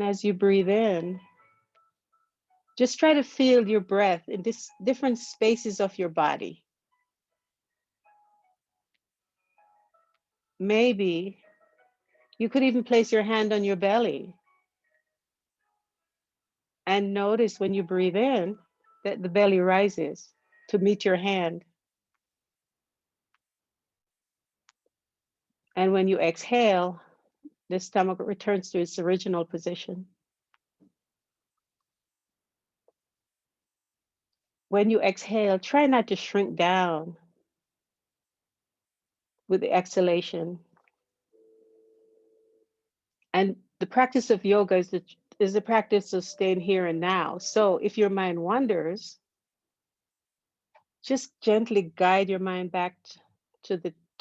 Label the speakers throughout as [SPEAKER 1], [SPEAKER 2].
[SPEAKER 1] As you breathe in, just try to feel your breath in this different spaces of your body. Maybe you could even place your hand on your belly and notice when you breathe in that the belly rises to meet your hand. And when you exhale, the stomach returns to its original position. When you exhale, try not to shrink down with the exhalation. And the practice of yoga is the practice of staying here and now. So if your mind wanders, just gently guide your mind back to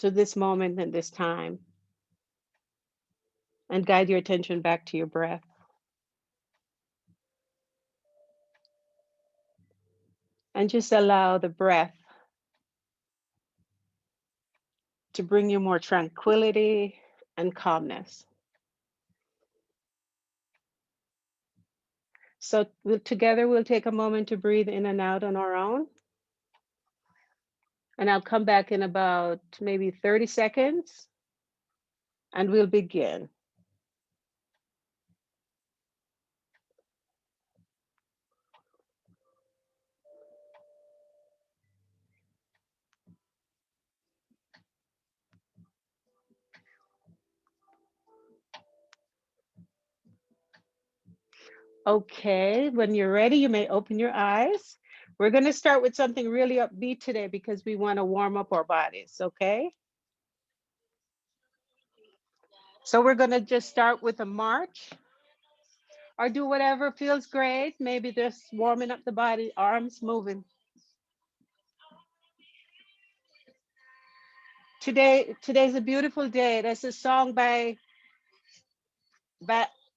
[SPEAKER 1] this moment and this time, and guide your attention back to your breath. And just allow the breath to bring you more tranquility and calmness. So together we'll take a moment to breathe in and out on our own. And I'll come back in about maybe 30 seconds and we'll begin. Okay, when you're ready, you may open your eyes. We're going to start with something really upbeat today because we want to warm up our bodies, okay? So we're going to just start with a march or do whatever feels great. Maybe just warming up the body, arms moving. Today's a beautiful day. There's a song by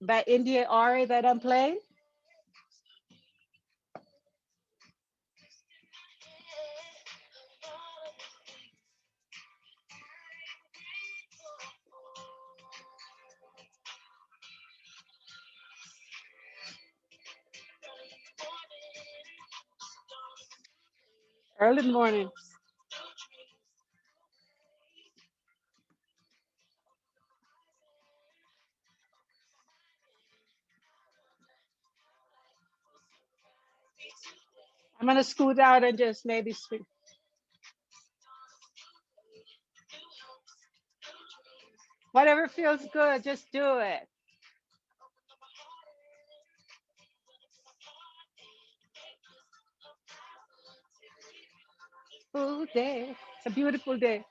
[SPEAKER 1] by India Ari that I'm playing. Early morning. I'm gonna scoot out and just maybe swing. Whatever feels good, just do it. Full day. It's a beautiful day.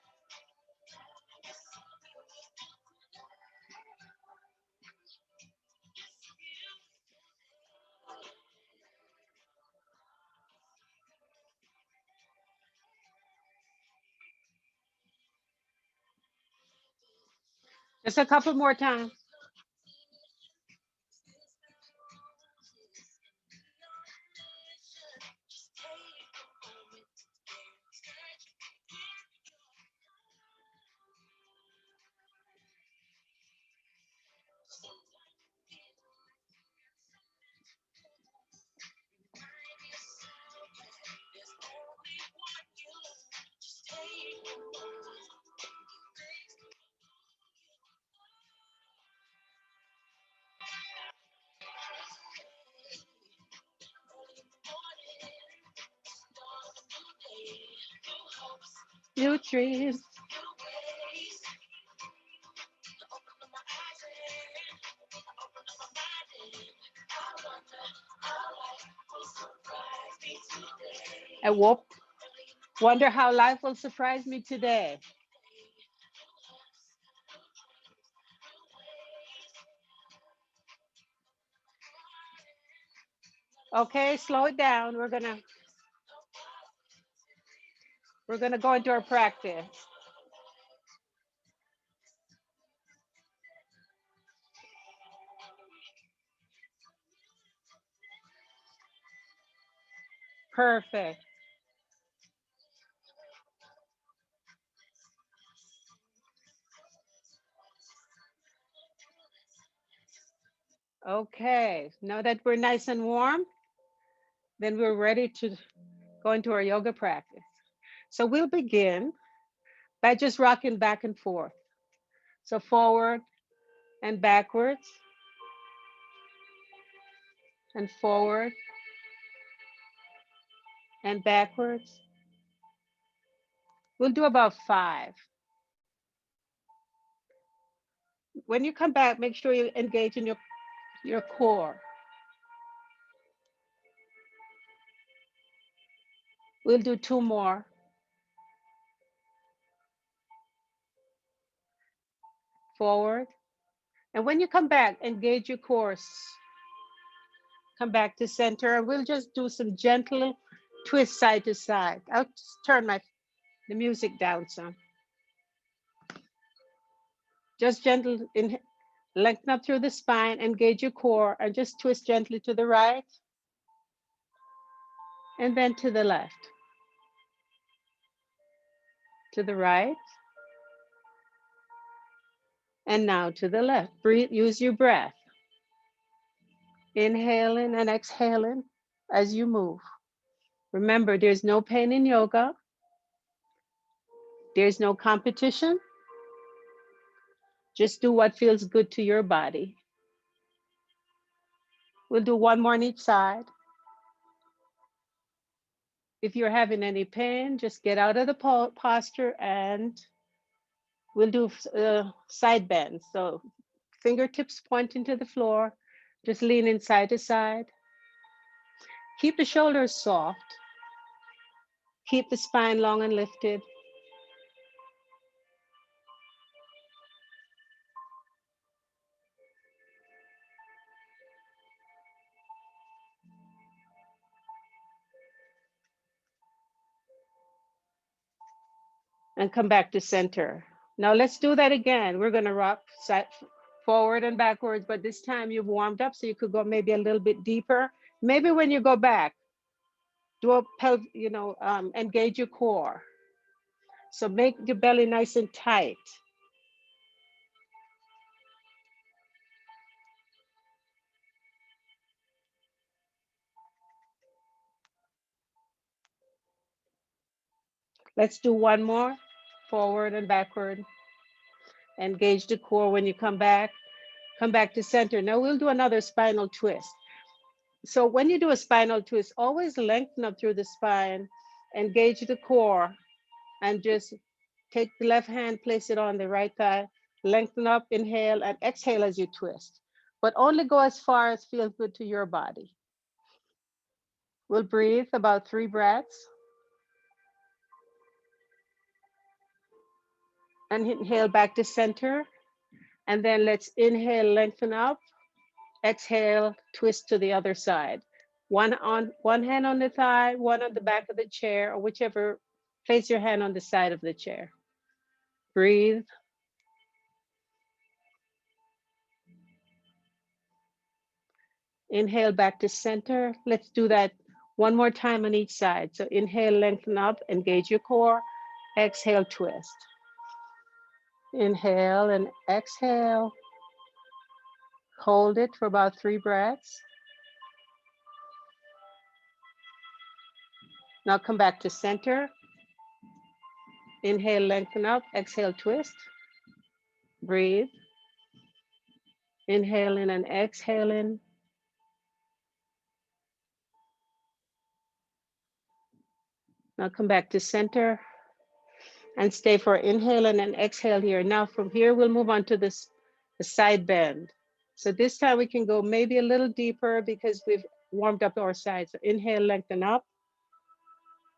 [SPEAKER 1] Just a couple more times. New trees. I wonder how life will surprise me today. Okay, slow it down. We're gonna go into our practice. Perfect. Okay, now that we're nice and warm, then we're ready to go into our yoga practice. So we'll begin by just rocking back and forth. So forward and backwards and forward and backwards. We'll do about 5. When you come back, make sure you engage in your core. We'll do 2 more. Forward. And when you come back, engage your core. Come back to center. And we'll just do some gentle twist side to side. I'll just turn the music down some. Just gentle in, lengthen up through the spine, engage your core, and just twist gently to the right and then to the left. To the right and now to the left. Breathe, use your breath. Inhaling and exhaling as you move. Remember, there's no pain in yoga. There's no competition. Just do what feels good to your body. We'll do 1 more on each side. If you're having any pain, just get out of the posture and we'll do side bends. So fingertips pointing to the floor, just leaning side to side. Keep the shoulders soft. Keep the spine long and lifted. And come back to center. Now let's do that again. We're gonna rock side, forward and backwards, but this time you've warmed up, so you could go maybe a little bit deeper. Maybe when you go back, do engage your core. So make your belly nice and tight. Let's do 1 more, forward and backward. Engage the core when you come back to center. Now we'll do another spinal twist. So when you do a spinal twist, always lengthen up through the spine, engage the core, and just take the left hand, place it on the right thigh, lengthen up, inhale, and exhale as you twist. But only go as far as feels good to your body. We'll breathe about 3 breaths. And inhale back to center. And then let's inhale, lengthen up. Exhale, twist to the other side. One hand on the thigh, one on the back of the chair, or whichever, place your hand on the side of the chair. Breathe. Inhale back to center. Let's do that 1 more time on each side. So inhale, lengthen up, engage your core. Exhale, twist. Inhale and exhale. Hold it for about 3 breaths. Now come back to center. Inhale, lengthen up, exhale, twist. Breathe. Inhaling and exhaling. Now come back to center and stay for inhale and then exhale here. Now from here, we'll move on to the side bend. So this time we can go maybe a little deeper because we've warmed up our sides. So inhale, lengthen up.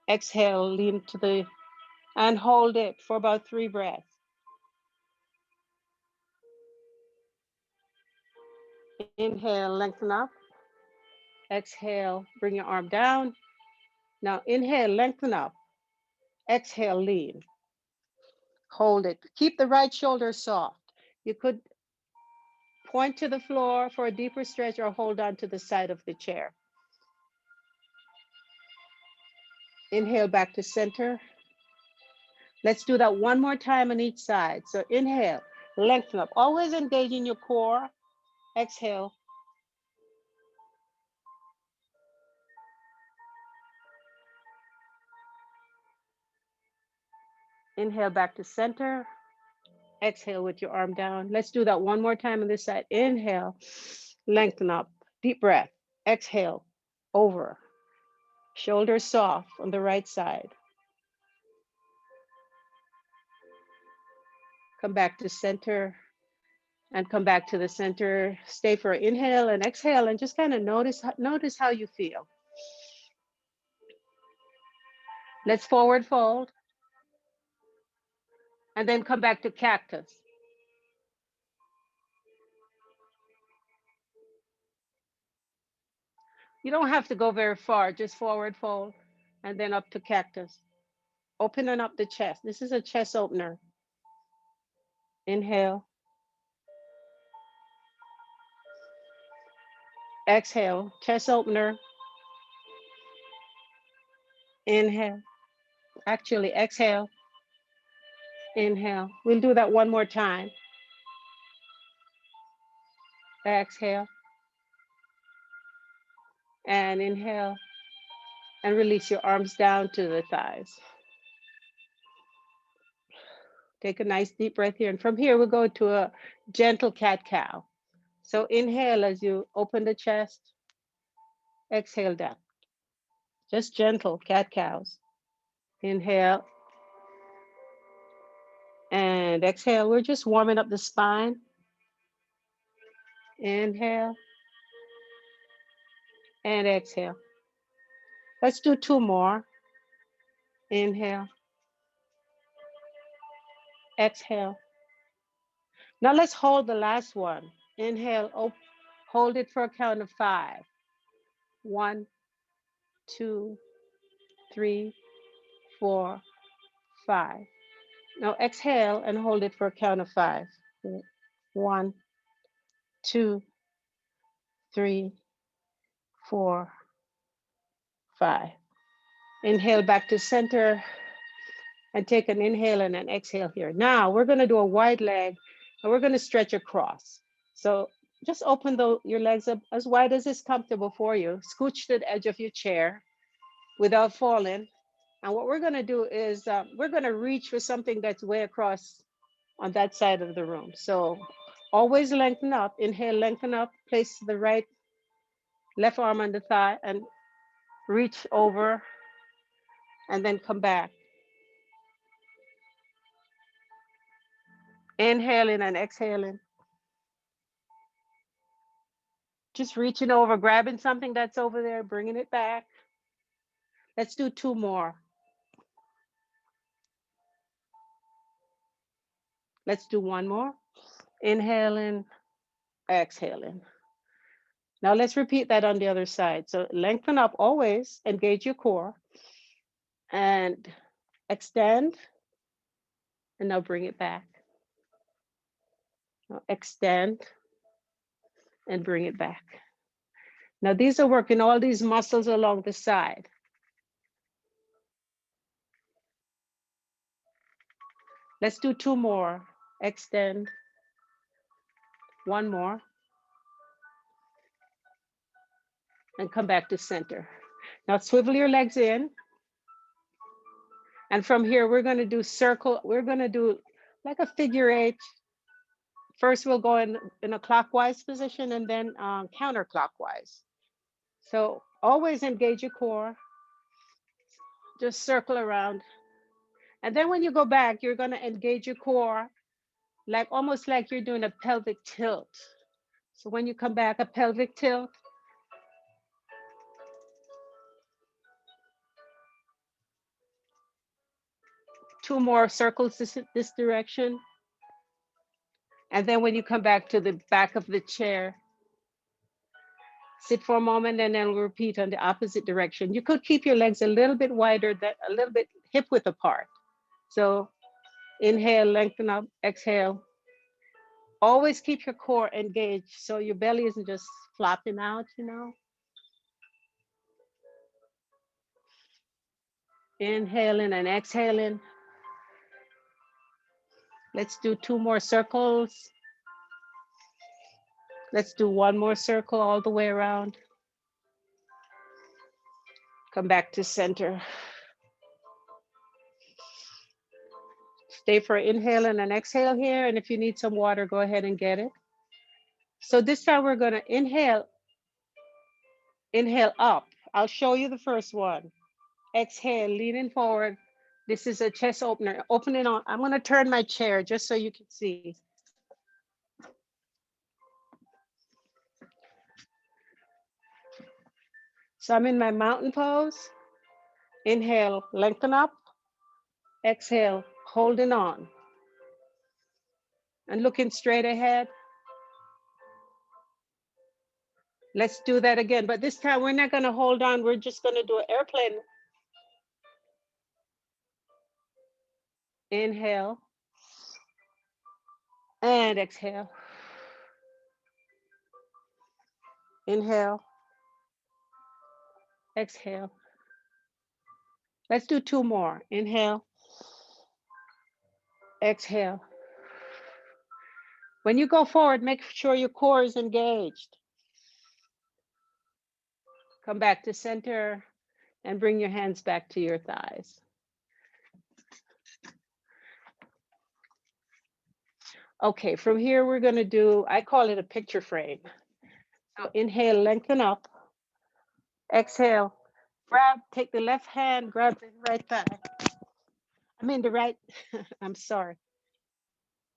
[SPEAKER 1] Exhale, lean to and hold it for about 3 breaths. Inhale, lengthen up. Exhale, bring your arm down. Now inhale, lengthen up. Exhale, lean. Hold it. Keep the right shoulder soft. You could point to the floor for a deeper stretch or hold on to the side of the chair. Inhale back to center. Let's do that 1 more time on each side. So inhale, lengthen up. Always engaging your core. Exhale, Inhale back to center. Exhale with your arm down. Let's do that one more time on this side. Inhale, lengthen up, deep breath. Exhale, over. Shoulders soft on the right side. Come back to center and come back to the center. Stay for inhale and exhale and just kind of notice how you feel. Let's forward fold and then come back to cactus. You don't have to go very far, just forward fold and then up to cactus. Opening up the chest. This is a chest opener. Inhale. Exhale, chest opener. Inhale. Actually, exhale. Inhale. We'll do that one more time. Exhale. And inhale. And release your arms down to the thighs. Take a nice deep breath here. And from here, we'll go to a gentle cat-cow. So inhale as you open the chest. Exhale down. Just gentle cat-cows. Inhale. And exhale. We're just warming up the spine. Inhale. And exhale. Let's do two more. Inhale. Exhale. Now let's hold the last one. Inhale, hold it for a count of 5. 1, 2, 3, 4, 5. Now exhale and hold it for a count of 5. 1, 2, 3, 4, 5. Inhale back to center and take an inhale and an exhale here. Now we're going to do a wide leg and we're going to stretch across. So just open your legs up as wide as is comfortable for you. Scooch to the edge of your chair without falling. And what we're going to do is we're going to reach for something that's way across on that side of the room. So always lengthen up. Inhale, lengthen up. Place the left arm on the thigh and reach over and then come back. Inhaling and exhaling. Just reaching over, grabbing something that's over there, bringing it back. Let's do two more. Let's do one more. Inhaling, exhaling. Now let's repeat that on the other side. So lengthen up always, engage your core, and extend, and now bring it back. Now extend and bring it back. Now these are working all these muscles along the side. Let's do two more. Extend. One more. And come back to center. Now swivel your legs in. And from here, we're going to do circle. We're going to do like a figure 8. First, we'll go in a clockwise position and then counterclockwise. So always engage your core. Just circle around. And then when you go back, you're going to engage your core like almost like you're doing a pelvic tilt. So when you come back, a pelvic tilt. Two more circles this direction. And then when you come back to the back of the chair, sit for a moment and then we'll repeat on the opposite direction. You could keep your legs a little bit wider, a little bit hip width apart. So inhale, lengthen up, exhale. Always keep your core engaged so your belly isn't just flopping out, Inhaling and exhaling. Let's do two more circles. Let's do one more circle all the way around. Come back to center. Stay for inhale and an exhale here. And if you need some water, go ahead and get it. So this time we're going to inhale up. I'll show you the first one. Exhale, leaning forward. This is a chest opener. Opening on. I'm going to turn my chair just so you can see. So I'm in my mountain pose. Inhale, lengthen up. Exhale, holding on. And looking straight ahead. Let's do that again. But this time we're not going to hold on. We're just going to do an airplane. Inhale. And exhale. Inhale. Exhale. Let's do two more. Inhale. Exhale. When you go forward, make sure your core is engaged. Come back to center and bring your hands back to your thighs. Okay, from here we're going to do, I call it a picture frame. So inhale, lengthen up. Exhale, grab, take the left hand, grab the right thigh. I mean the right, I'm sorry,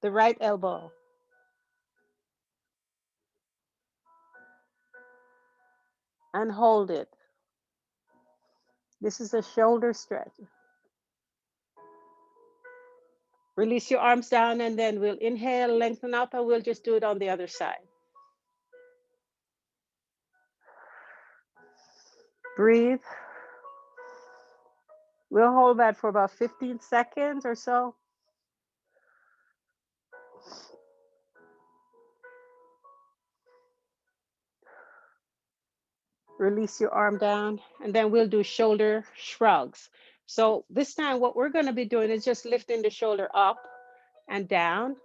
[SPEAKER 1] the right elbow. And hold it. This is a shoulder stretch. Release your arms down and then we'll inhale, lengthen up, and we'll just do it on the other side. Breathe. We'll hold that for about 15 seconds or so. Release your arm down, and then we'll do shoulder shrugs. So this time what we're going to be doing is just lifting the shoulder up and down.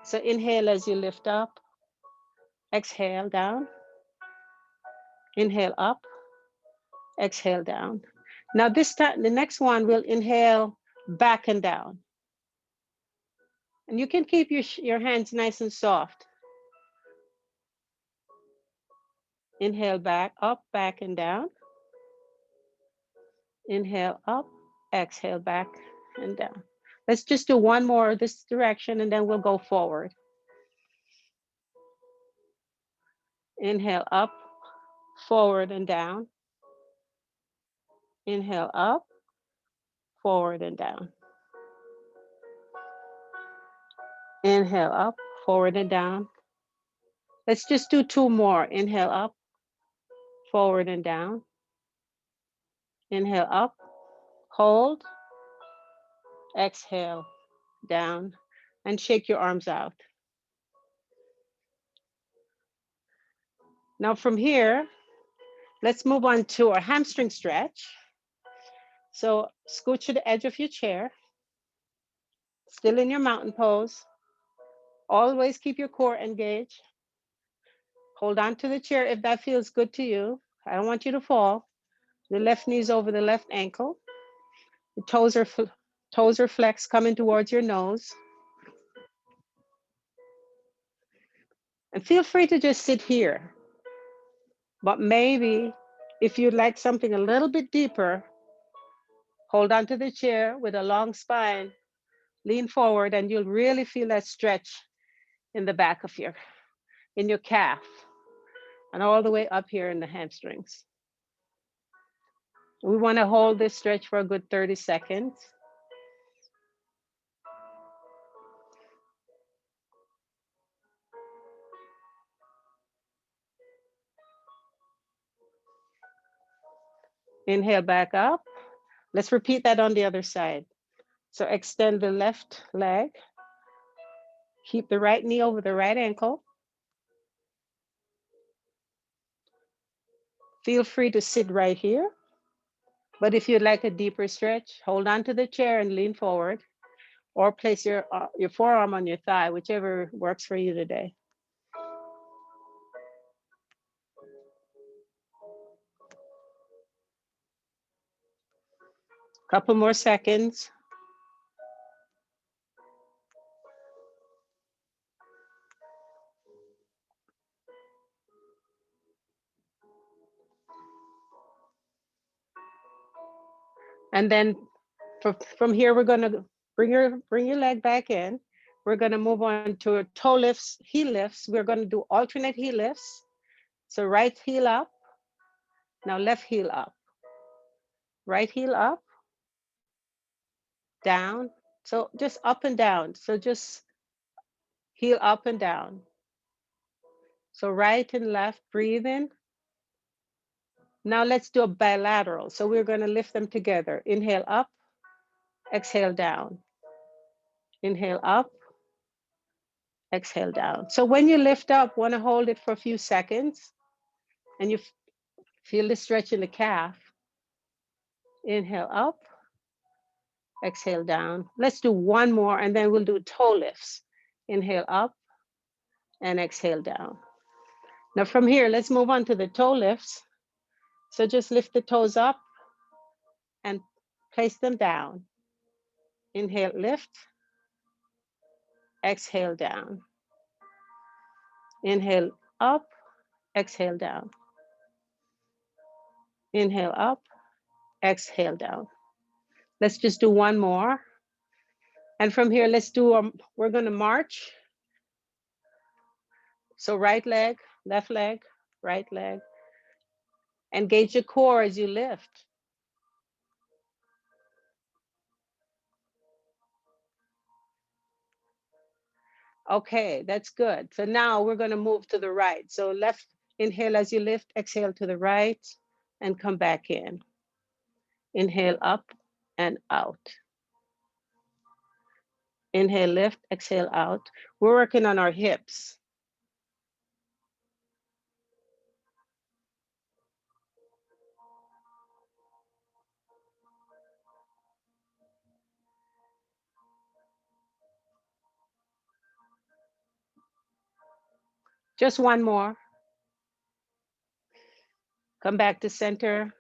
[SPEAKER 1] So inhale as you lift up. Exhale down. Inhale up. Exhale down. Now this time, the next one, we'll inhale back and down. And you can keep your hands nice and soft. Inhale back, up, back, and down. Inhale up, exhale back and down. Let's just do one more this direction and then we'll go forward. Inhale up, forward and down. Inhale up, forward and down. Inhale up, forward and down. Let's just do two more. Inhale up, forward and down. Inhale up, hold, exhale, down, and shake your arms out. Now from here, let's move on to our hamstring stretch. So scooch to the edge of your chair, still in your mountain pose. Always keep your core engaged. Hold on to the chair if that feels good to you. I don't want you to fall. The left knee's over the left ankle. The toes are flexed, coming towards your nose. And feel free to just sit here. But maybe if you'd like something a little bit deeper, hold on to the chair with a long spine, lean forward, and you'll really feel that stretch in the back of in your calf, and all the way up here in the hamstrings. We want to hold this stretch for a good 30 seconds. Inhale back up. Let's repeat that on the other side. So extend the left leg. Keep the right knee over the right ankle. Feel free to sit right here. But if you'd like a deeper stretch, hold on to the chair and lean forward, or place your forearm on your thigh, whichever works for you today. Couple more seconds. And then from here, we're going to bring your leg back in. We're going to move on to toe lifts, heel lifts. We're going to do alternate heel lifts. So right heel up, now left heel up, right heel up, down. So just up and down. So just heel up and down. So right and left, breathe in. Now let's do a bilateral. So we're going to lift them together. Inhale up, exhale down. Inhale up, exhale down. So when you lift up, want to hold it for a few seconds, and you feel the stretch in the calf. Inhale up, exhale down. Let's do one more, and then we'll do toe lifts. Inhale up and exhale down. Now from here, let's move on to the toe lifts. So just lift the toes up and place them down. Inhale, lift, exhale down. Inhale up, exhale down. Inhale up, exhale down. Let's just do one more. And from here, let's do, we're gonna march. So right leg, right leg. Engage your core as you lift. Okay, that's good. So now we're gonna move to the right. So left, inhale as you lift, exhale to the right, and come back in. Inhale up and out. Inhale, lift, exhale out. We're working on our hips. Just one more. Come back to center.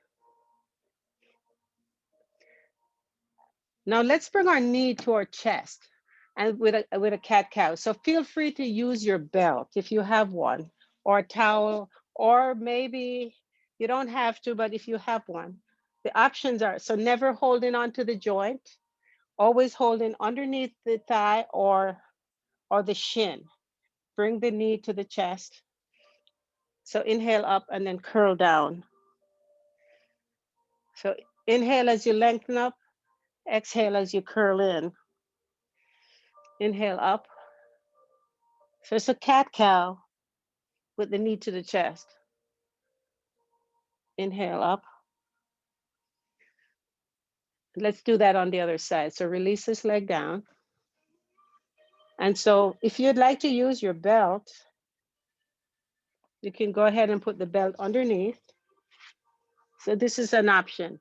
[SPEAKER 1] Now let's bring our knee to our chest and with a cat cow. So feel free to use your belt if you have one, or a towel, or maybe you don't have to, but if you have one, the options are, so never holding onto the joint, always holding underneath the thigh or the shin. Bring the knee to the chest. So inhale up and then curl down. So inhale as you lengthen up, exhale as you curl in. Inhale up. So it's a cat cow with the knee to the chest. Inhale up. Let's do that on the other side. So release this leg down. And so if you'd like to use your belt, you can go ahead and put the belt underneath. So this is an option.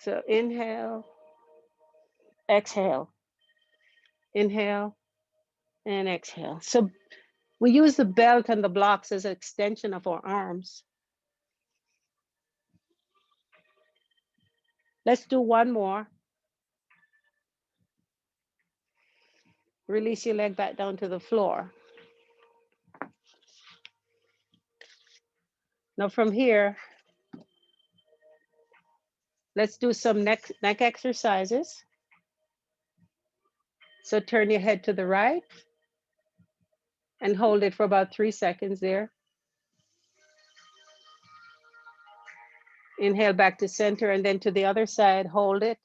[SPEAKER 1] So inhale, exhale, inhale, and exhale. So we use the belt and the blocks as an extension of our arms. Let's do one more. Release your leg back down to the floor. Now from here, let's do some neck exercises. So turn your head to the right and hold it for about 3 seconds there. Inhale back to center and then to the other side, hold it.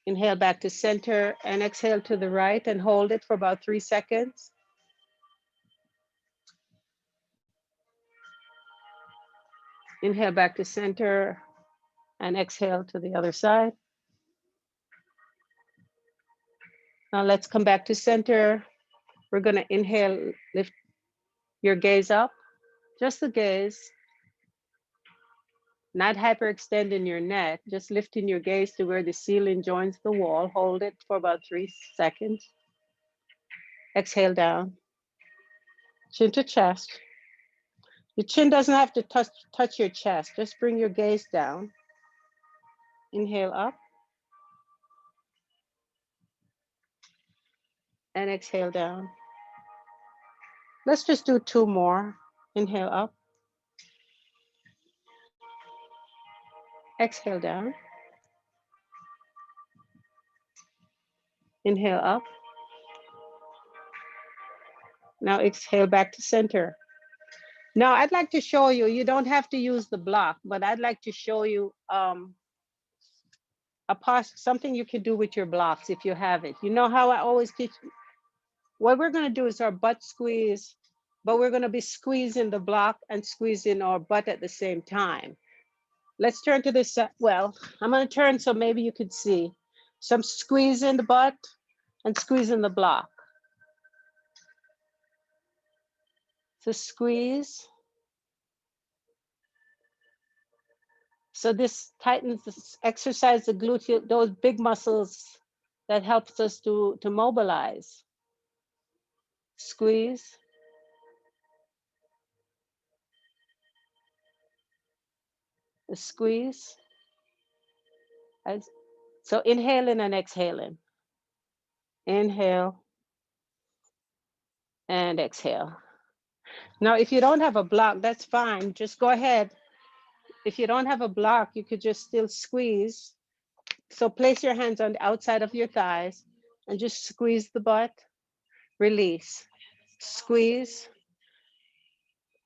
[SPEAKER 1] Inhale back to center and exhale to the right and hold it for about 3 seconds. Inhale back to center and exhale to the other side. Now let's come back to center. We're gonna inhale, lift your gaze up, just the gaze, not hyperextending your neck, just lifting your gaze to where the ceiling joins the wall. Hold it for about 3 seconds. Exhale down, chin to chest. Your chin doesn't have to touch your chest. Just bring your gaze down. Inhale up. And exhale down. Let's just do two more. Inhale up, exhale down, inhale up. Now exhale back to center. Now I'd like to show you, you don't have to use the block, but I'd like to show you something you can do with your blocks if you have it. You know how I always teach, what we're gonna do is our butt squeeze, but we're gonna be squeezing the block and squeezing our butt at the same time. Let's turn to this side. Well, I'm gonna turn so maybe you could see. So I'm squeezing the butt and squeezing the block. So squeeze. So this tightens, this exercise the gluteal, those big muscles that helps us to mobilize. Squeeze. Squeeze. So inhaling and exhaling. Inhale and exhale. Now, if you don't have a block, that's fine. Just go ahead. If you don't have a block, you could just still squeeze. So place your hands on the outside of your thighs and just squeeze the butt, release, squeeze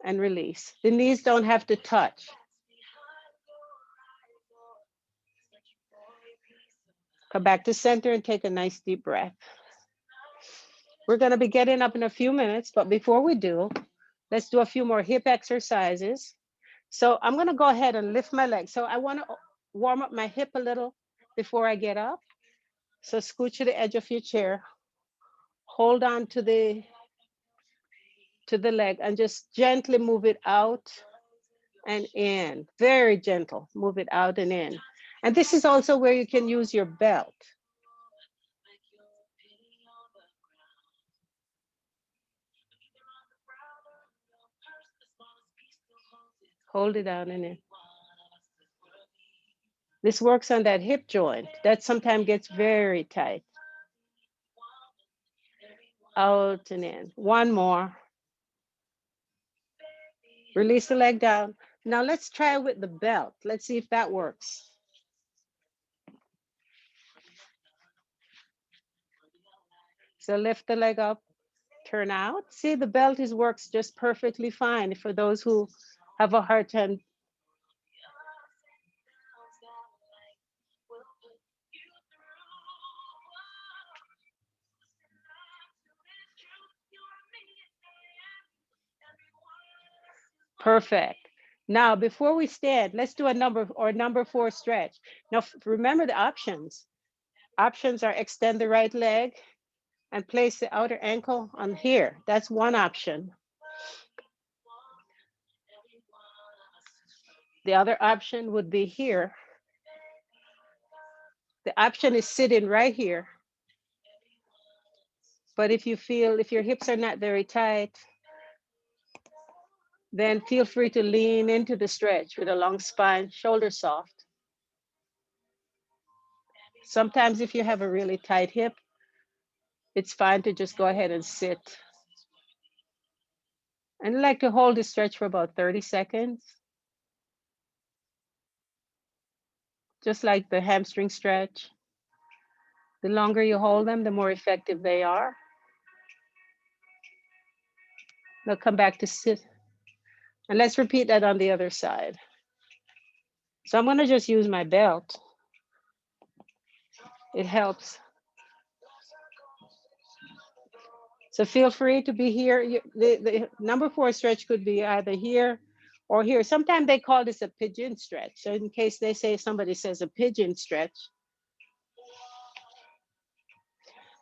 [SPEAKER 1] and release. The knees don't have to touch. Come back to center and take a nice deep breath. We're going to be getting up in a few minutes, but before we do, let's do a few more hip exercises. So I'm going to go ahead and lift my legs. So I want to warm up my hip a little before I get up. So scooch to the edge of your chair. Hold on to the leg and just gently move it out and in. Very gentle. Move it out and in. And this is also where you can use your belt. Hold it down and in. This works on that hip joint that sometimes gets very tight. Out and in. One more. Release the leg down. Now let's try with the belt. Let's see if that works. So lift the leg up, turn out. See, the belt works just perfectly fine for those who have a hard time. Perfect. Now, before we stand, let's do a number 4 stretch. Now, remember the options. Options are extend the right leg and place the outer ankle on here. That's one option. The other option would be here. The option is sitting right here. But if you feel, if your hips are not very tight, then feel free to lean into the stretch with a long spine, shoulders soft. Sometimes if you have a really tight hip, it's fine to just go ahead and sit. And I like to hold the stretch for about 30 seconds. Just like the hamstring stretch. The longer you hold them, the more effective they are. They'll come back to sit. And let's repeat that on the other side. So I'm gonna just use my belt. It helps. So feel free to be here. The number 4 stretch could be either here or here. Sometimes they call this a pigeon stretch. So in case they say, somebody says a pigeon stretch.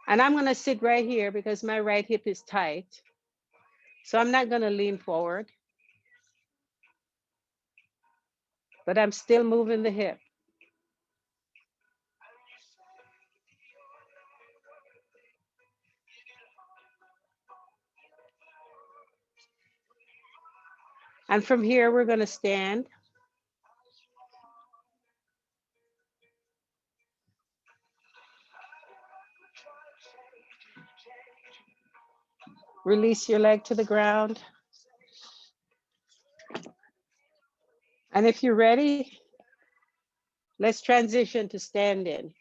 [SPEAKER 1] And I'm gonna sit right here because my right hip is tight. So I'm not gonna lean forward, but I'm still moving the hip. And from here, we're gonna stand. Release your leg to the ground. And if you're ready, let's transition to standing.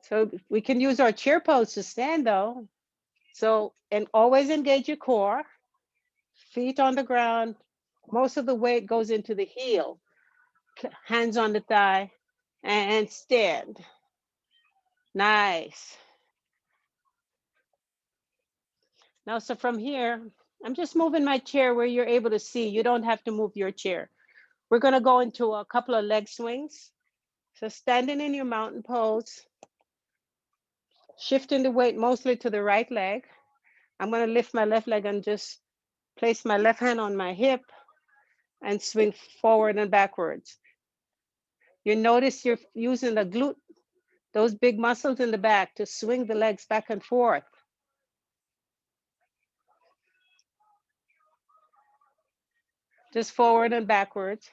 [SPEAKER 1] So we can use our chair pose to stand though. So, and always engage your core, feet on the ground. Most of the weight goes into the heel, hands on the thigh, and stand. Nice. Now, so from here, I'm just moving my chair where you're able to see. You don't have to move your chair. We're gonna go into a couple of leg swings. So standing in your mountain pose, shifting the weight mostly to the right leg. I'm gonna lift my left leg and just place my left hand on my hip and swing forward and backwards. You notice you're using the glute, those big muscles in the back to swing the legs back and forth. Just forward and backwards.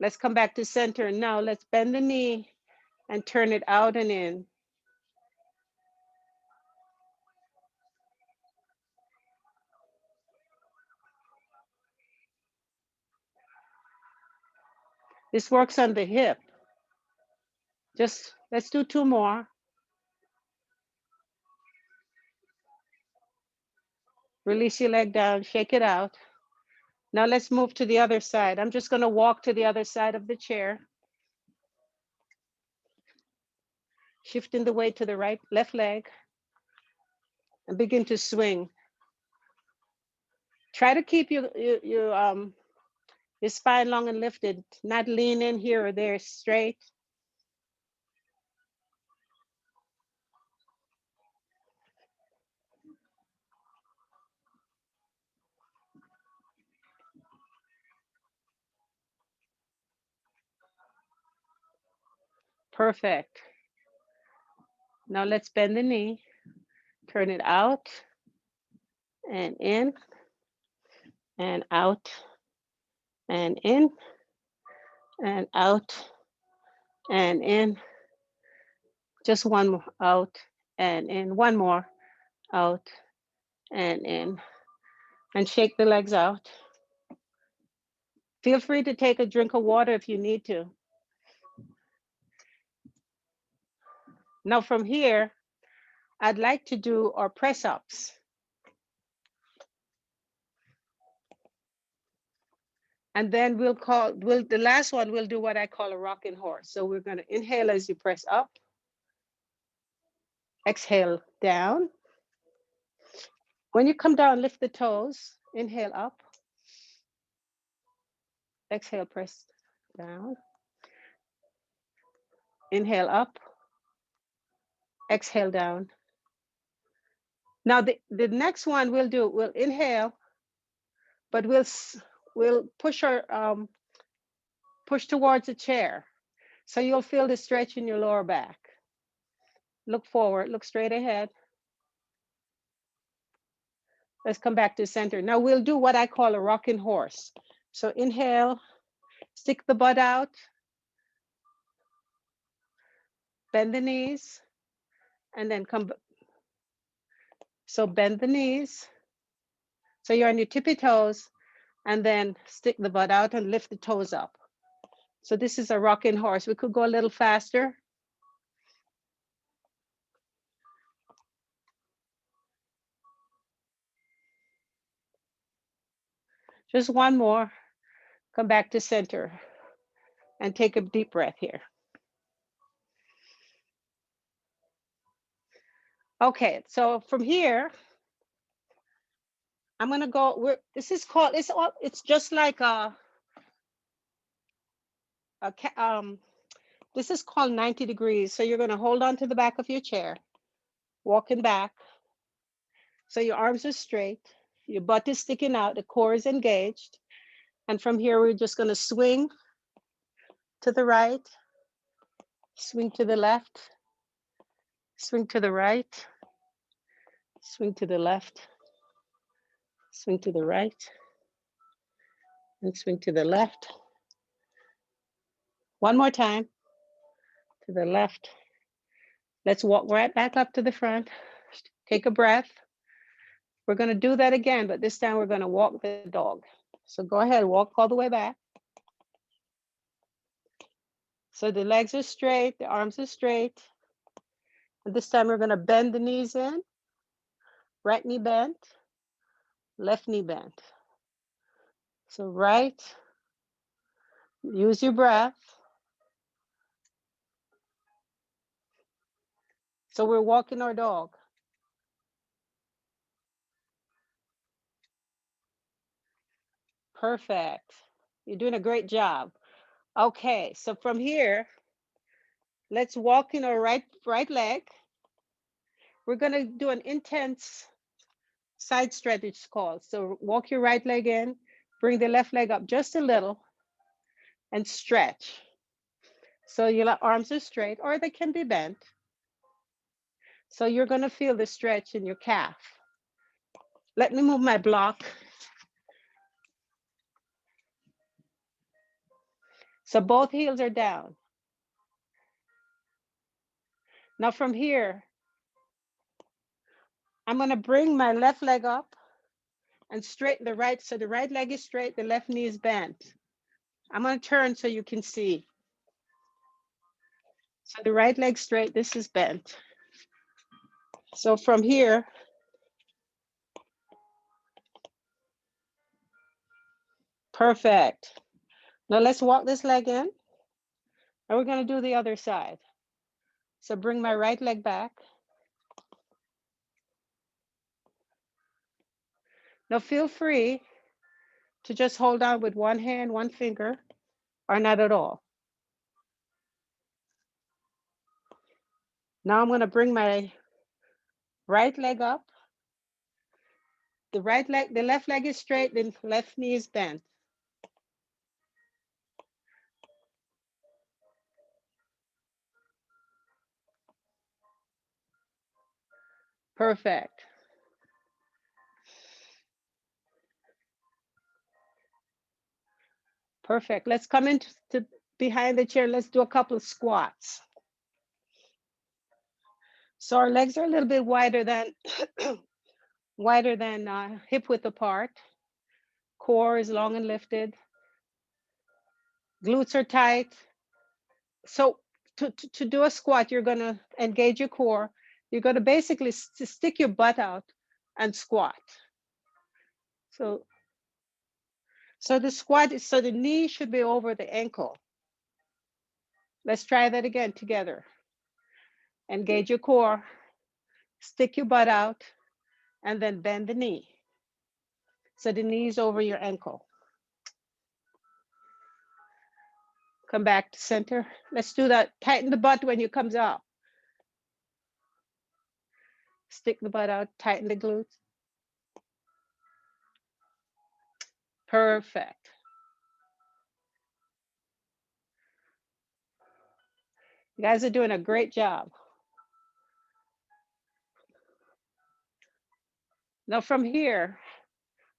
[SPEAKER 1] Let's come back to center. Now let's bend the knee and turn it out and in. This works on the hip. Just let's do 2 more. Release your leg down, shake it out. Now let's move to the other side. I'm just gonna walk to the other side of the chair. Shifting the weight to the right, left leg, and begin to swing. Try to keep your spine long and lifted, not lean in here or there, straight. Perfect. Now let's bend the knee, turn it out and in and out and in and out and in. Just one more, out and in. One more, out and in. And shake the legs out. Feel free to take a drink of water if you need to. Now from here, I'd like to do our press ups. And then the last one, we'll do what I call a rocking horse. So we're gonna inhale as you press up, exhale down. When you come down, lift the toes, inhale up, exhale, press down, inhale up, exhale down. Now the next one we'll inhale, but we'll push push towards the chair. So you'll feel the stretch in your lower back. Look forward, look straight ahead. Let's come back to center. Now we'll do what I call a rocking horse. So inhale, stick the butt out, bend the knees, and then come. So bend the knees. So you're on your tippy toes, and then stick the butt out and lift the toes up. So this is a rocking horse. We could go a little faster. Just one more. Come back to center and take a deep breath here. Okay, so from here, I'm gonna go, this is called, it's just like this is called 90 degrees. So you're gonna hold on to the back of your chair, walking back. So your arms are straight, your butt is sticking out, the core is engaged. And from here, we're just gonna swing to the right, swing to the left, swing to the right, swing to the left, swing to the right, and swing to the left. One more time, to the left, Let's walk right back up to the front. Take a breath. We're going to do that again, but this time we're going to walk the dog. So go ahead, walk all the way back. So the legs are straight, the arms are straight. And this time we're going to bend the knees in. Right knee bent, left knee bent. So right, use your breath. So we're walking our dog. Perfect. You're doing a great job. Okay, so from here, let's walk in our right leg. We're going to do an intense side stretch, it's called. So walk your right leg in, bring the left leg up just a little, and stretch. So your arms are straight, or they can be bent. So you're going to feel the stretch in your calf. Let me move my block. So both heels are down. Now from here, I'm going to bring my left leg up and straighten the right. So the right leg is straight, the left knee is bent. I'm going to turn so you can see. So the right leg straight, this is bent. So from here, perfect. Now let's walk this leg in, and we're going to do the other side. So bring my right leg back. Now feel free to just hold on with one hand, one finger, or not at all. Now I'm going to bring my right leg up. The left leg is straight, the left knee is bent. Perfect. Perfect. Let's come into behind the chair. Let's do a couple of squats. So our legs are a little bit wider than hip width apart. Core is long and lifted. Glutes are tight. So to do a squat, you're going to engage your core. You're going to basically stick your butt out and squat. So the squat is, so the knee should be over the ankle. Let's try that again together. Engage your core, stick your butt out, and then bend the knee. So the knee is over your ankle. Come back to center. Let's do that. Tighten the butt when you comes up. Stick the butt out, tighten the glutes. Perfect. You guys are doing a great job. Now from here,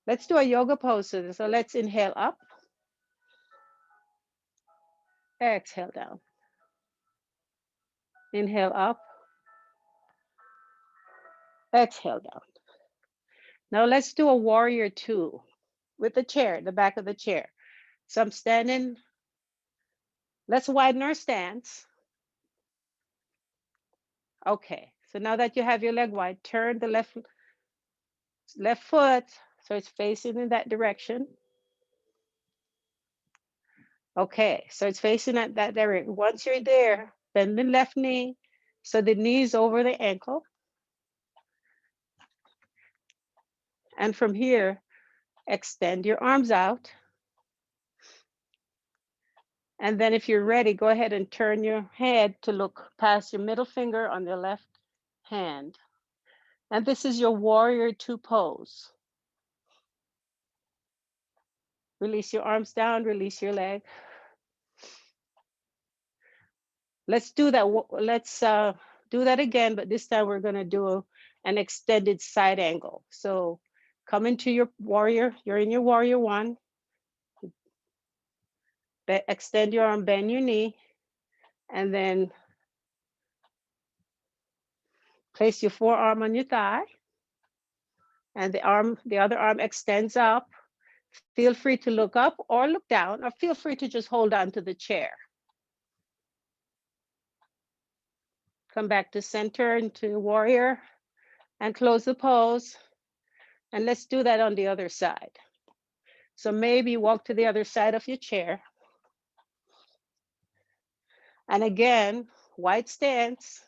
[SPEAKER 1] let's do a yoga pose. So let's inhale up. Exhale down. Inhale up. Exhale down. Now let's do a warrior two with the chair, the back of the chair. So I'm standing. Let's widen our stance. Okay, so now that you have your leg wide, turn the left foot so it's facing in that direction. Okay, so it's facing at that direction. Once you're there, bend the left knee so the knee is over the ankle. And from here, extend your arms out. And then if you're ready, go ahead and turn your head to look past your middle finger on the left hand. And this is your warrior two pose. Release your arms down, release your leg. Let's do that. Let's do that again, but this time we're gonna do an extended side angle. So come into your warrior, you're in your warrior one. Extend your arm, bend your knee, and then Place your forearm on your thigh, and the other arm extends up. Feel free to look up or look down, or feel free to just hold on to the chair. Come back to center into warrior and close the pose. And let's do that on the other side. So maybe walk to the other side of your chair. And again, wide stance.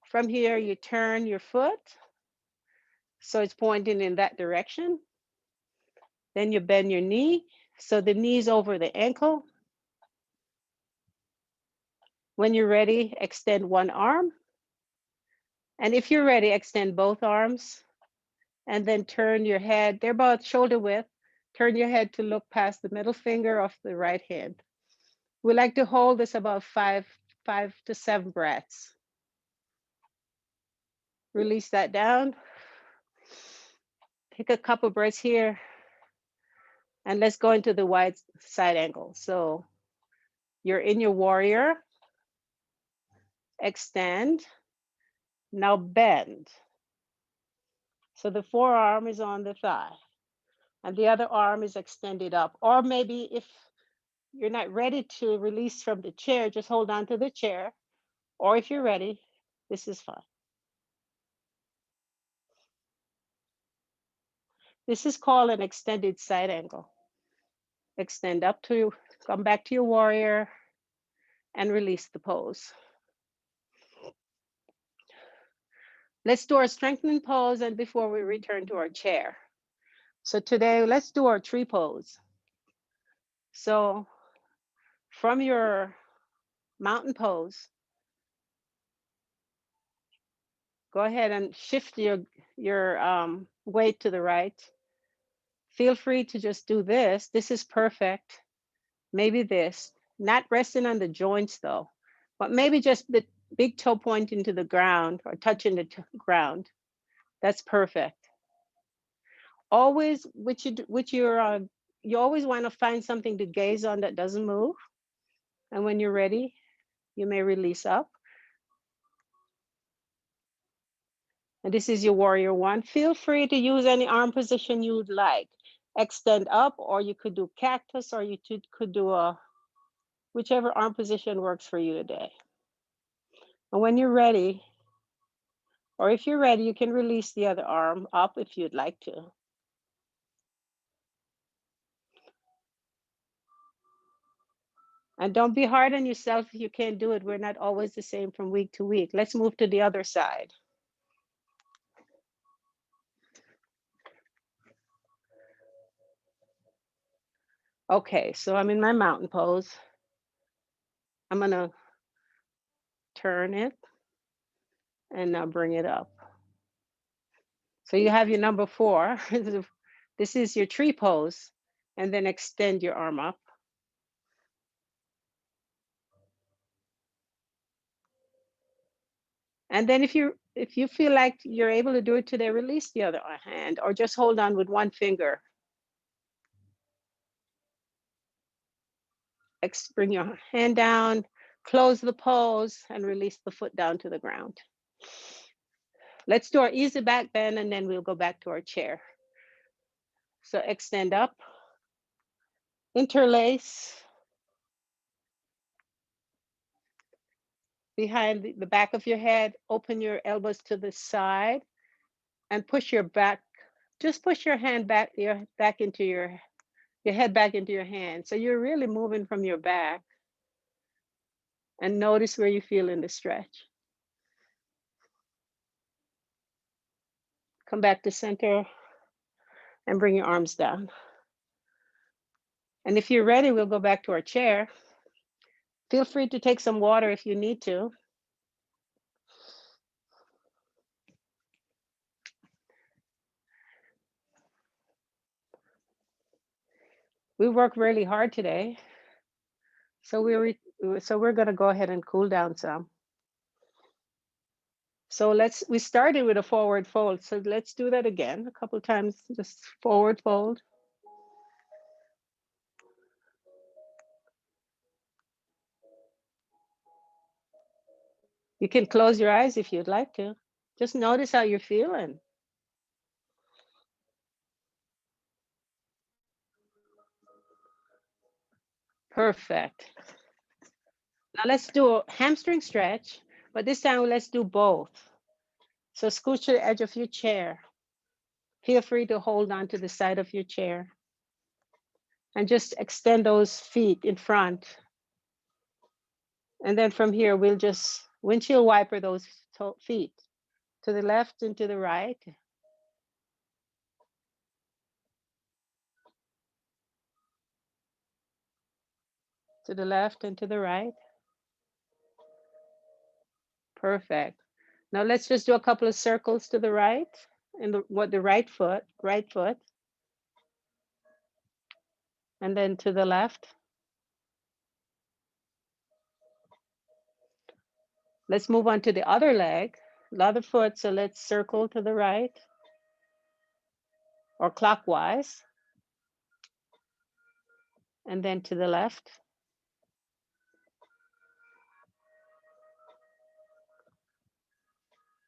[SPEAKER 1] From here, you turn your foot so it's pointing in that direction. Then you bend your knee so the knee's over the ankle. When you're ready, extend one arm. And if you're ready, extend both arms. And then turn your head, they're about shoulder width. Turn your head to look past the middle finger of the right hand. We like to hold this about five to 7 breaths. Release that down. Take a couple breaths here. And let's go into the wide side angle. So you're in your warrior. Extend. Now bend. So the forearm is on the thigh and the other arm is extended up. Or maybe if you're not ready to release from the chair, just hold on to the chair. Or if you're ready, this is fine. This is called an extended side angle. Extend up to, come back to your warrior and release the pose. Let's do our strengthening pose and before we return to our chair. So today, let's do our tree pose. So from your mountain pose, go ahead and shift your weight to the right. Feel free to just do this. This is perfect. Maybe this, not resting on the joints though, but maybe just the big toe pointing to the ground or touching the ground. That's perfect. Always, you always want to find something to gaze on that doesn't move. And when you're ready, you may release up. And this is your warrior one. Feel free to use any arm position you would like. Extend up, or you could do cactus, or you could do whichever arm position works for you today. And when you're ready, or if you're ready, you can release the other arm up if you'd like to. And don't be hard on yourself if you can't do it. We're not always the same from week to week. Let's move to the other side. Okay, so I'm in my mountain pose. I'm gonna turn it and now bring it up. So you have your number 4. This is your tree pose, and then extend your arm up. And then if you feel like you're able to do it today, release the other hand or just hold on with one finger. Bring your hand down, close the pose, and release the foot down to the ground. Let's do our easy back bend, and then we'll go back to our chair. So extend up, interlace behind the back of your head, open your elbows to the side, and push your back. Just push your hand back, back into your head back into your hand. So you're really moving from your back. And notice where you feel in the stretch. Come back to center and bring your arms down. And if you're ready, we'll go back to our chair. Feel free to take some water if you need to. We worked really hard today. So we're going to go ahead and cool down some. So we started with a forward fold. So let's do that again a couple times, just forward fold. You can close your eyes if you'd like to. Just notice how you're feeling. Perfect. Now let's do a hamstring stretch, but this time let's do both. So scooch to the edge of your chair. Feel free to hold on to the side of your chair and just extend those feet in front. And then from here, we'll just windshield wiper those feet to the left and to the right. To the left and to the right. Perfect. Now let's just do a couple of circles to the right and the right foot, and then to the left. Let's move on to the other leg, the other foot. So let's circle to the right or clockwise, and then to the left.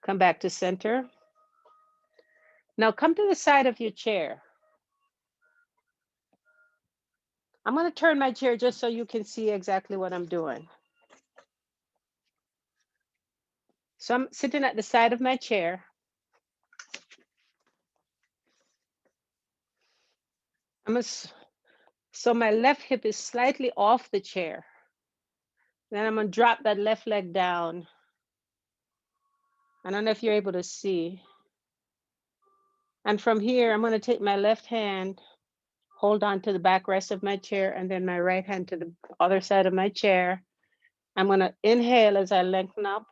[SPEAKER 1] Come back to center. Now come to the side of your chair. I'm going to turn my chair just so you can see exactly what I'm doing. So I'm sitting at the side of my chair. So my left hip is slightly off the chair. Then I'm going to drop that left leg down. I don't know if you're able to see. And from here, I'm going to take my left hand, hold on to the backrest of my chair, and then my right hand to the other side of my chair. I'm going to inhale as I lengthen up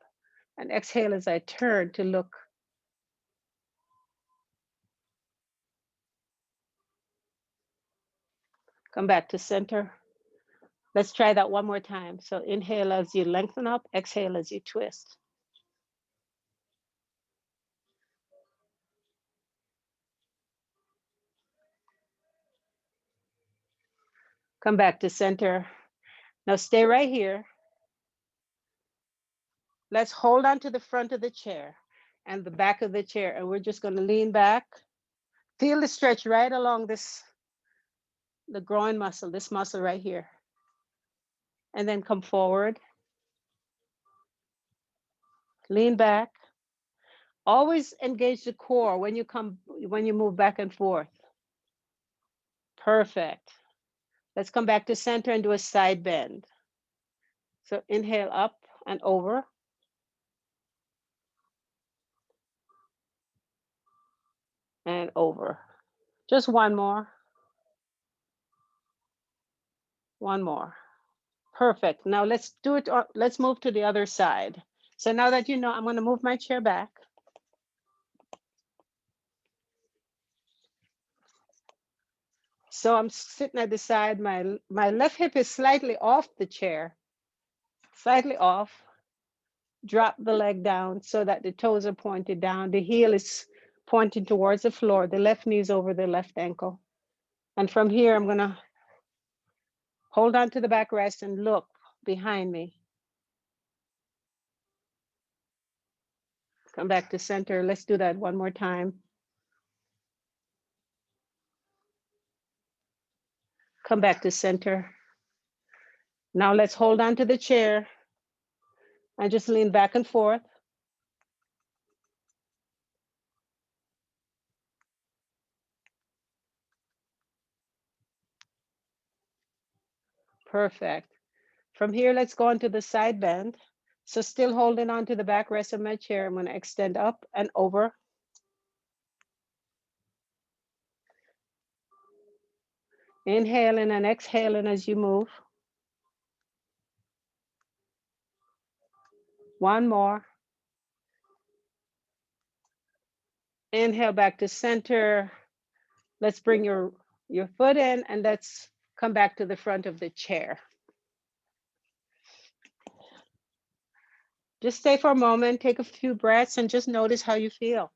[SPEAKER 1] and exhale as I turn to look. Come back to center. Let's try that one more time. So inhale as you lengthen up, exhale as you twist. Come back to center. Now stay right here. Let's hold on to the front of the chair and the back of the chair, and we're just going to lean back. Feel the stretch right along the groin muscle, this muscle right here. And then come forward. Lean back. Always engage the core when you move back and forth. Perfect. Let's come back to center and do a side bend. So inhale up and over. And over. Just one more. One more. Perfect. Now let's do it. Let's move to the other side. So now that you know, I'm going to move my chair back. So I'm sitting at the side. My left hip is slightly off the chair. Slightly off. Drop the leg down so that the toes are pointed down. The heel is pointing towards the floor. The left knee is over the left ankle. And from here, I'm going to hold on to the backrest and look behind me. Come back to center. Let's do that one more time. Come back to center. Now let's hold on to the chair and just lean back and forth. Perfect. From here, let's go into the side bend. So still holding on to the backrest of my chair, I'm going to extend up and over. Inhaling and exhaling as you move. One more. Inhale back to center. Let's bring your foot in and let's come back to the front of the chair. Just stay for a moment, take a few breaths, and just notice how you feel.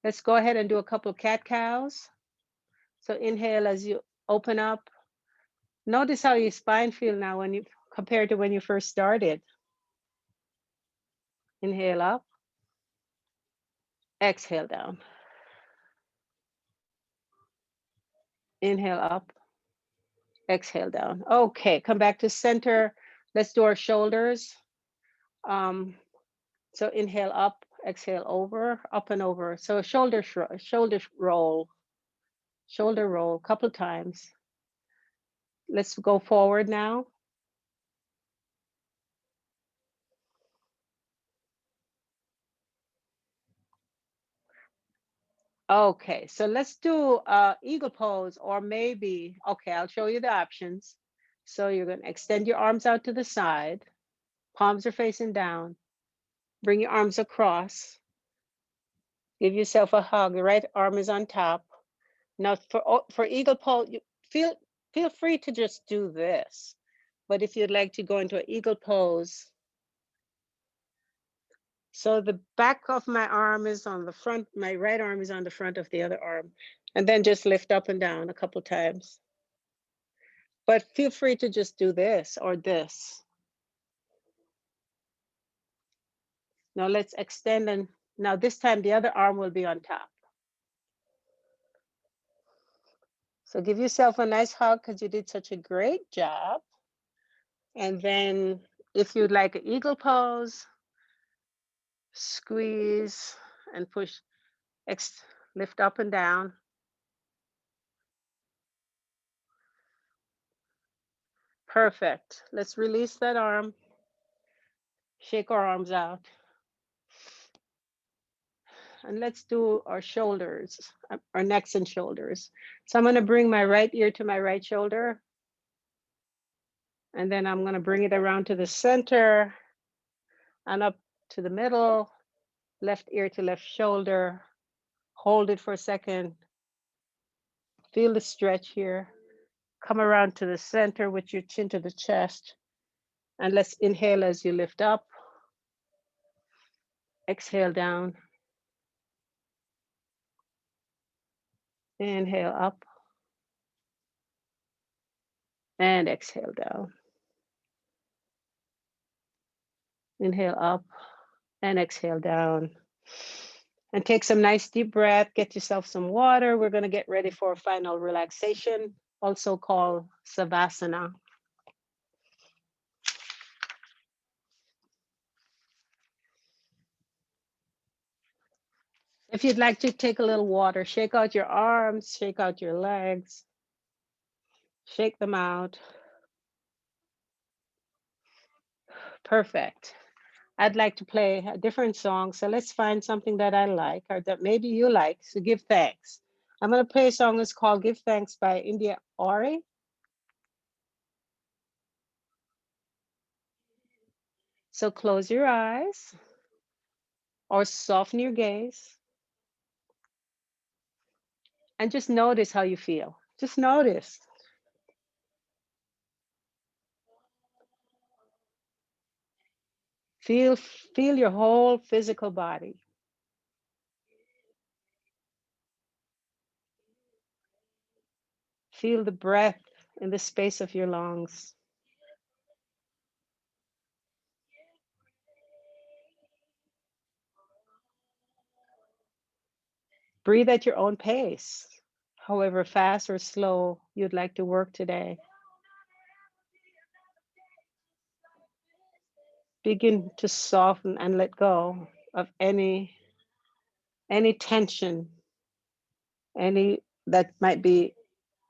[SPEAKER 1] Let's go ahead and do a couple of cat-cows. So inhale as you open up. Notice how your spine feels now when you compared to when you first started? Inhale up, exhale down. Inhale up, exhale down. Okay, come back to center. Let's do our shoulders. Um, so inhale up, exhale over, up and over. So shoulder roll, couple times. Let's go forward now. Okay, so let's do eagle pose, or maybe, okay, I'll show you the options. So you're going to extend your arms out to the side, palms are facing down, bring your arms across, give yourself a hug, the right arm is on top. Now for eagle pose, you feel free to just do this. But if you'd like to go into an eagle pose, so the back of my arm is on the front, my right arm is on the front of the other arm, and then just lift up and down a couple times. But feel free to just do this or this. Now let's extend, and now this time the other arm will be on top. So give yourself a nice hug because you did such a great job. And then if you'd like an eagle pose, squeeze and push, lift up and down. Perfect. Let's release that arm. Shake our arms out. And let's do our shoulders, our necks and shoulders. So I'm going to bring my right ear to my right shoulder. And then I'm going to bring it around to the center and up to the middle, left ear to left shoulder. Hold it for a second. Feel the stretch here. Come around to the center with your chin to the chest. And let's inhale as you lift up. Exhale down. Inhale up. And exhale down. Inhale up and exhale down. And take some nice deep breath. Get yourself some water. We're going to get ready for a final relaxation, also called Savasana. If you'd like to take a little water, shake out your arms, shake out your legs, shake them out. Perfect. I'd like to play a different song, so let's find something that I like or that maybe you like, so give thanks. I'm going to play a song that's called Give Thanks by India Ori. So close your eyes or soften your gaze and just notice how you feel. Just notice. Feel your whole physical body. Feel the breath in the space of your lungs. Breathe at your own pace, however fast or slow you'd like to work today. Begin to soften and let go of any tension, any that might be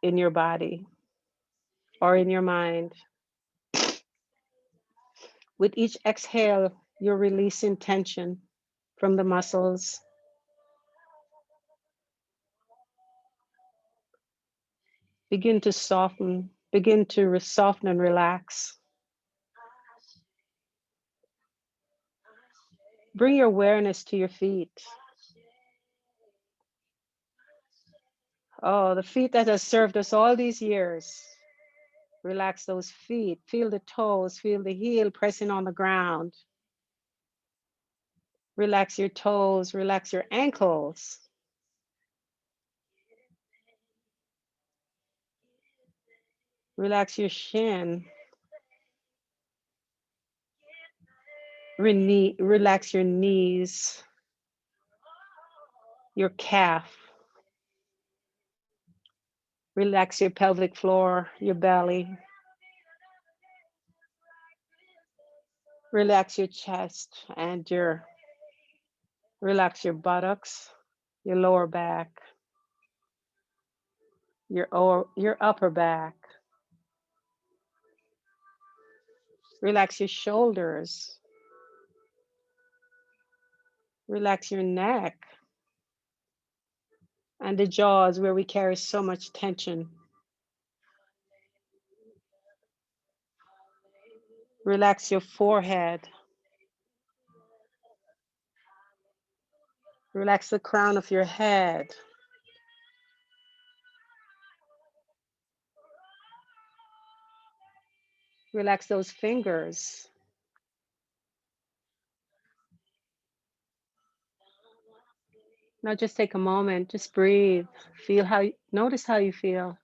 [SPEAKER 1] in your body or in your mind. With each exhale, you're releasing tension from the muscles. Begin to soften, soften and relax. Bring your awareness to your feet. Oh, the feet that has served us all these years. Relax those feet. Feel the toes, feel the heel pressing on the ground. Relax your toes, relax your ankles. Relax your shin. Relax your knees, your calf. Relax your pelvic floor, your belly. Relax your chest and relax your buttocks, your lower back, your upper back. Relax your shoulders. Relax your neck and the jaws where we carry so much tension. Relax your forehead. Relax the crown of your head. Relax those fingers. Now just take a moment, just breathe. Notice how you feel.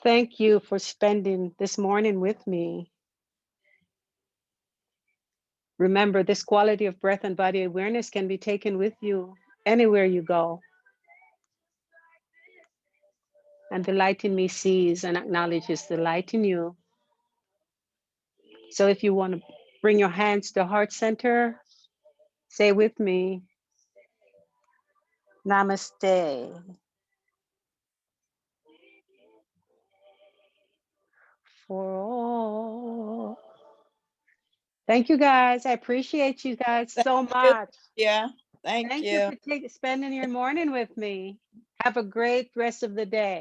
[SPEAKER 1] Thank you for spending this morning with me. Remember, this quality of breath and body awareness can be taken with you anywhere you go. And the light in me sees and acknowledges the light in you. So if you want to bring your hands to heart center, say with me, Namaste. For all. Thank you guys. I appreciate you guys
[SPEAKER 2] Thank
[SPEAKER 1] so
[SPEAKER 2] you,
[SPEAKER 1] much.
[SPEAKER 2] Cynthia. Thank
[SPEAKER 1] Thank you
[SPEAKER 2] you.
[SPEAKER 1] for spending your morning with me. Have a great rest of the day.